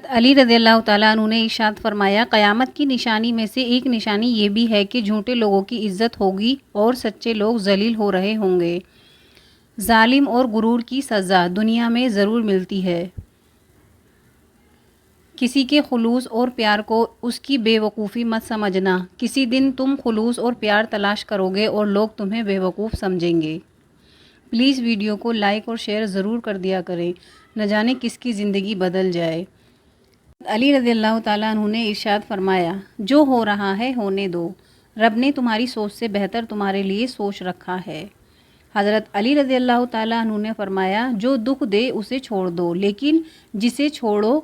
علی رضی اللہ تعالیٰ عنہ نے ارشاد فرمایا، قیامت کی نشانی میں سے ایک نشانی یہ بھی ہے کہ جھوٹے لوگوں کی عزت ہوگی اور سچے لوگ ذلیل ہو رہے ہوں گے۔ ظالم اور غرور کی سزا دنیا میں ضرور ملتی ہے۔ کسی کے خلوص اور پیار کو اس کی بے وقوفی مت سمجھنا۔ کسی دن تم خلوص اور پیار تلاش کرو گے اور لوگ تمہیں بے وقوف سمجھیں گے۔ پلیز ویڈیو کو لائک اور شیئر ضرور کر دیا کریں، نہ جانے کس کی زندگی بدل جائے۔ علی رضی اللہ تعالیٰ عنہ نے ارشاد فرمایا، جو ہو رہا ہے ہونے دو، رب نے تمہاری سوچ سے بہتر تمہارے لیے سوچ رکھا ہے۔ حضرت علی رضی اللہ تعالیٰ عنہ نے فرمایا، جو دکھ دے اسے چھوڑ دو، لیکن جسے چھوڑو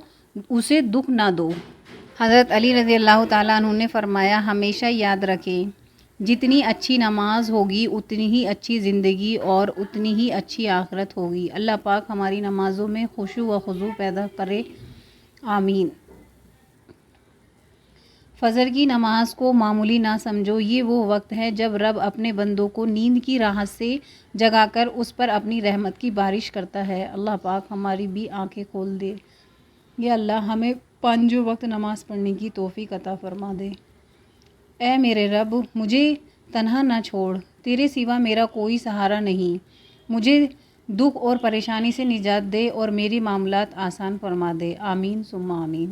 اسے دکھ نہ دو۔ حضرت علی رضی اللہ تعالیٰ عنہ نے فرمایا، ہمیشہ یاد رکھیں، جتنی اچھی نماز ہوگی اتنی ہی اچھی زندگی اور اتنی ہی اچھی آخرت ہوگی۔ اللہ پاک ہماری نمازوں میں خشوع و خضوع پیدا کرے، آمین۔ فجر کی نماز کو معمولی نہ سمجھو، یہ وہ وقت ہے جب رب اپنے بندوں کو نیند کی راحت سے جگا کر اس پر اپنی رحمت کی بارش کرتا ہے۔ اللہ پاک ہماری بھی آنکھیں کھول دے۔ یا اللہ ہمیں پانچوں وقت نماز پڑھنے کی توفیق عطا فرما دے۔ اے میرے رب، مجھے تنہا نہ چھوڑ، تیرے سوا میرا کوئی سہارا نہیں۔ مجھے دکھ اور پریشانی سے نجات دے اور میری معاملات آسان فرما دے، آمین ثم آمین۔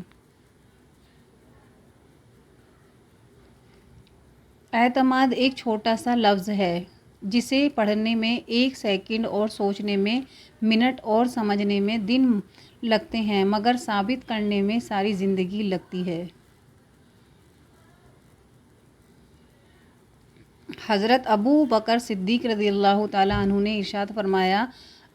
اعتماد ایک چھوٹا سا لفظ ہے جسے پڑھنے میں 1 سیکنڈ اور سوچنے میں منٹ اور سمجھنے میں دن لگتے ہیں، مگر ثابت کرنے میں ساری زندگی لگتی ہے۔ حضرت ابو بکر صدیق رضی اللہ تعالیٰ عنہ نے ارشاد فرمایا،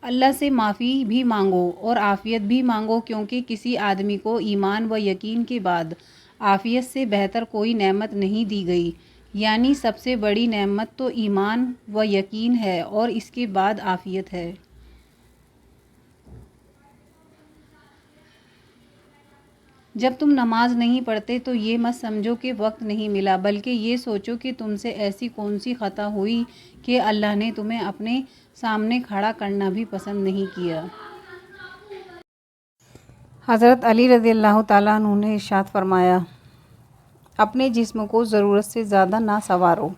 اللہ سے معافی بھی مانگو اور عافیت بھی مانگو، کیونکہ کسی آدمی کو ایمان و یقین کے بعد عافیت سے بہتر کوئی نعمت نہیں دی گئی۔ یعنی سب سے بڑی نعمت تو ایمان و یقین ہے اور اس کے بعد عافیت ہے۔ جب تم نماز نہیں پڑھتے تو یہ مت سمجھو کہ وقت نہیں ملا، بلکہ یہ سوچو کہ تم سے ایسی کون سی خطا ہوئی کہ اللہ نے تمہیں اپنے سامنے کھڑا کرنا بھی پسند نہیں کیا۔ حضرت علی رضی اللہ تعالیٰ عنہ نے ارشاد فرمایا، اپنے جسم کو ضرورت سے زیادہ نہ سنوارو،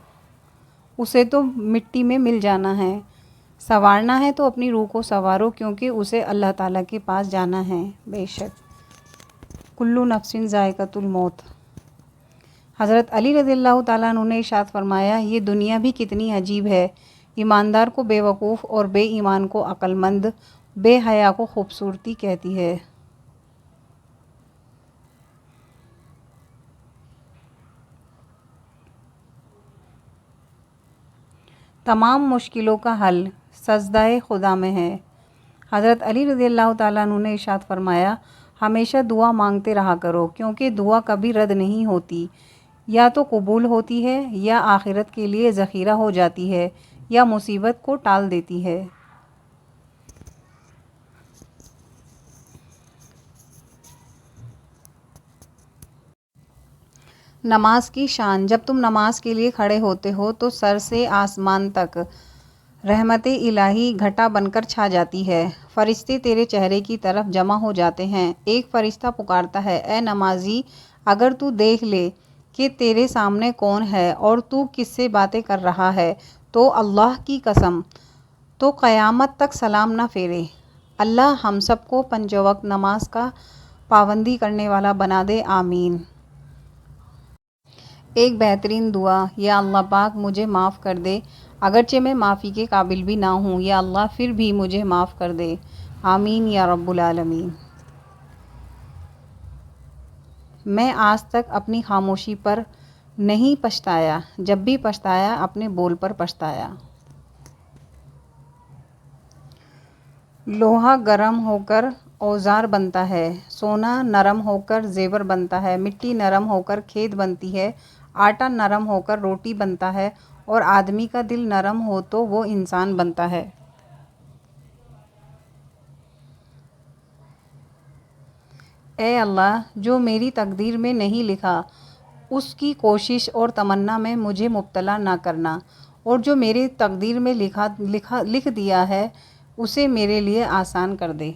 اسے تو مٹی میں مل جانا ہے۔ سنوارنا ہے تو اپنی روح کو سنوارو، کیونکہ اسے اللہ تعالیٰ کے پاس جانا ہے۔ بے شک کلو نفس ذائقۃ الموت۔ حضرت علی رضی اللہ تعالیٰ عنہ نے ارشاد فرمایا، یہ دنیا بھی کتنی عجیب ہے، ایماندار کو بے وقوف اور بے ایمان کو عقل مند، بے حیا کو خوبصورتی کہتی ہے۔ تمام مشکلوں کا حل سجدہ خدا میں ہے۔ حضرت علی رضی اللہ تعالیٰ عنہ نے ارشاد فرمایا، ہمیشہ دعا مانگتے رہا کرو، کیونکہ دعا کبھی رد نہیں ہوتی، یا تو قبول ہوتی ہے یا آخرت کے لیے ذخیرہ ہو جاتی ہے یا مصیبت کو ٹال دیتی ہے۔ نماز کی شان۔ جب تم نماز کے لیے کھڑے ہوتے ہو تو سر سے آسمان تک رحمت الہی گھٹا بن کر چھا جاتی ہے۔ فرشتے تیرے چہرے کی طرف جمع ہو جاتے ہیں۔ ایک فرشتہ پکارتا ہے، اے نمازی، اگر تو دیکھ لے کہ تیرے سامنے کون ہے اور تو کس سے باتیں کر رہا ہے تو اللہ کی قسم تو قیامت تک سلام نہ پھیرے۔ اللہ ہم سب کو 5 وقت نماز کا پابندی کرنے والا بنا دے، آمین۔ ایک بہترین دعا، یا اللہ پاک مجھے معاف کر دے، اگرچہ میں معافی کے قابل بھی نہ ہوں، یا اللہ پھر بھی مجھے معاف کر دے، آمین یا رب العالمین۔ میں آج تک اپنی خاموشی پر نہیں پچھتایا، جب بھی پچھتایا اپنے بول پر پچھتایا۔ لوہا گرم ہو کر اوزار بنتا ہے، سونا نرم ہو کر زیور بنتا ہے، مٹی نرم ہو کر کھید بنتی ہے، آٹا نرم ہو کر روٹی بنتا ہے، اور آدمی کا دل نرم ہو تو وہ انسان بنتا ہے۔ اے اللہ، جو میری تقدیر میں نہیں لکھا اس کی کوشش اور تمنا میں مجھے مبتلا نہ کرنا، اور جو میری تقدیر میں لکھ دیا ہے اسے میرے لیے آسان کر دے۔